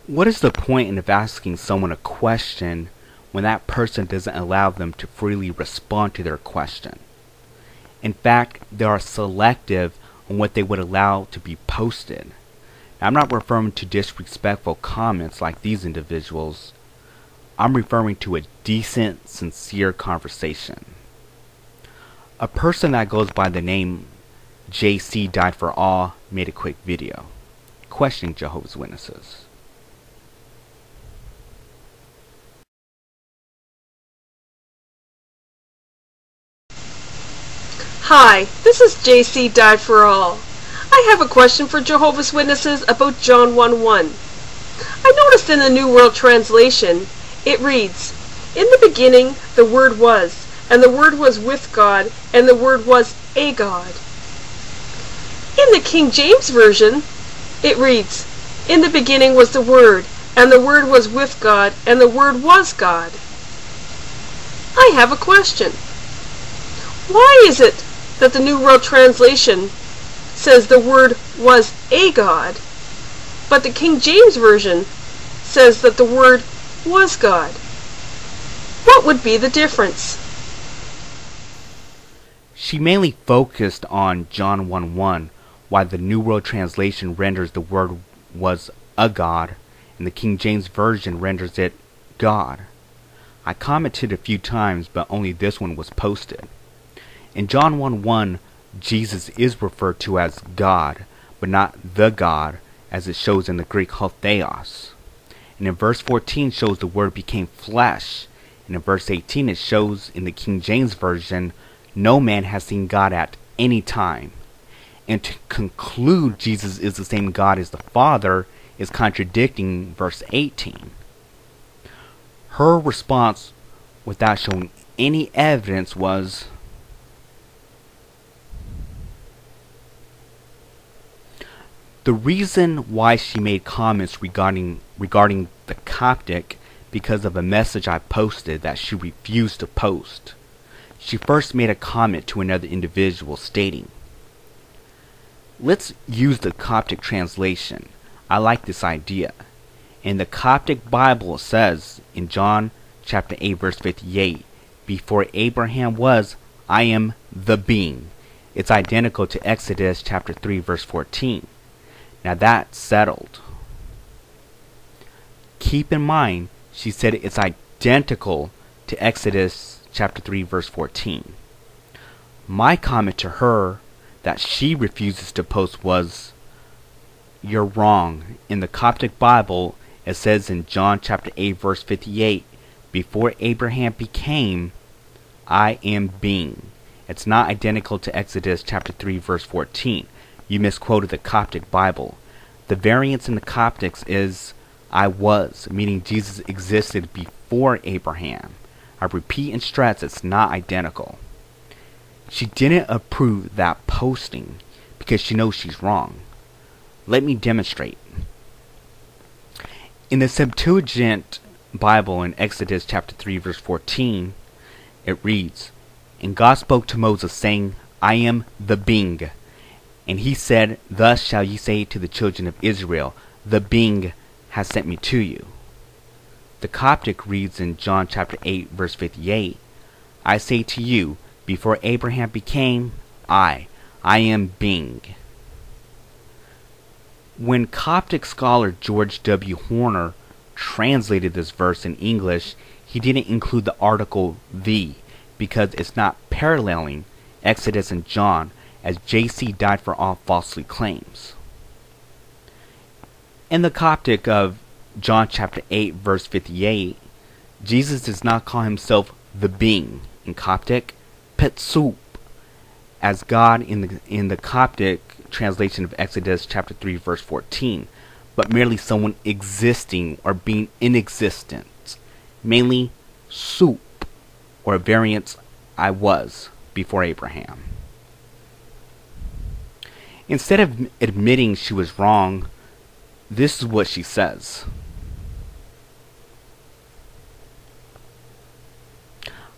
What is the point of asking someone a question when that person doesn't allow them to freely respond to their question? In fact, they are selective on what they would allow to be posted. Now, I'm not referring to disrespectful comments like these individuals. I'm referring to a decent, sincere conversation. A person that goes by the name jcdied4all made a quick video questioning Jehovah's Witnesses. Hi, this is jcdied4all. I have a question for Jehovah's Witnesses about John 1:1. I noticed in the New World Translation, it reads, "In the beginning the Word was, and the Word was with God, and the Word was a God." In the King James Version, it reads, "In the beginning was the Word, and the Word was with God, and the Word was God." I have a question. Why is it that the New World Translation says the Word was a God, but the King James Version says that the Word was God? What would be the difference? She mainly focused on John 1:1, while the New World Translation renders the word was a God, and the King James Version renders it God. I commented a few times, but only this one was posted. In John 1:1, Jesus is referred to as God, but not the God, as it shows in the Greek ho theos. And in verse 14 shows the Word became flesh, and in verse 18 it shows in the King James Version, no man has seen God at any time. And to conclude Jesus is the same God as the Father is contradicting verse 18. Her response, without showing any evidence, was, the reason why she made comments regarding the Coptic because of a message I posted that she refused to post. She first made a comment to another individual stating, "Let's use the Coptic translation. I like this idea." In the Coptic Bible it says in John chapter 8 verse 58, "Before Abraham was, I am the being." It's identical to Exodus chapter 3 verse 14. Now that's settled. Keep in mind, she said it's identical to Exodus chapter 3 verse 14. My comment to her that she refuses to post was, "You're wrong. In the Coptic Bible, it says in John chapter 8 verse 58, before Abraham became, I am being." It's not identical to Exodus chapter 3 verse 14. You misquoted the Coptic Bible. The variance in the Coptics is I was, meaning Jesus existed before Abraham. I repeat and stress, it's not identical. She didn't approve that posting because she knows she's wrong. Let me demonstrate. In the Septuagint Bible in Exodus chapter 3 verse 14, it reads, "And God spoke to Moses, saying, I am the being. And he said, Thus shall ye say to the children of Israel, the being has sent me to you." The Coptic reads in John chapter 8 verse 58, "I say to you, before Abraham became, I am being." When Coptic scholar George W. Horner translated this verse in English, he didn't include the article "the" because it's not paralleling Exodus and John, as jcdied4all falsely claims. In the Coptic of John chapter 8 verse 58, Jesus does not call himself the being, in Coptic, Petsup, as God in the Coptic translation of Exodus chapter 3 verse 14, but merely someone existing or being in existence, mainly soup, or a variant I was before Abraham. Instead of admitting she was wrong, this is what she says.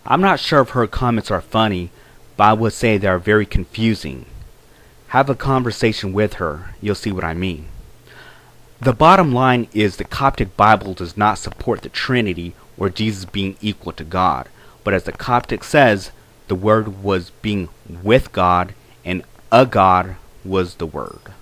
I'm not sure if her comments are funny, but I would say they are very confusing. Have a conversation with her, you'll see what I mean. The bottom line is the Coptic Bible does not support the Trinity or Jesus being equal to God, but as the Coptic says, the Word was being with God and a God was the Word.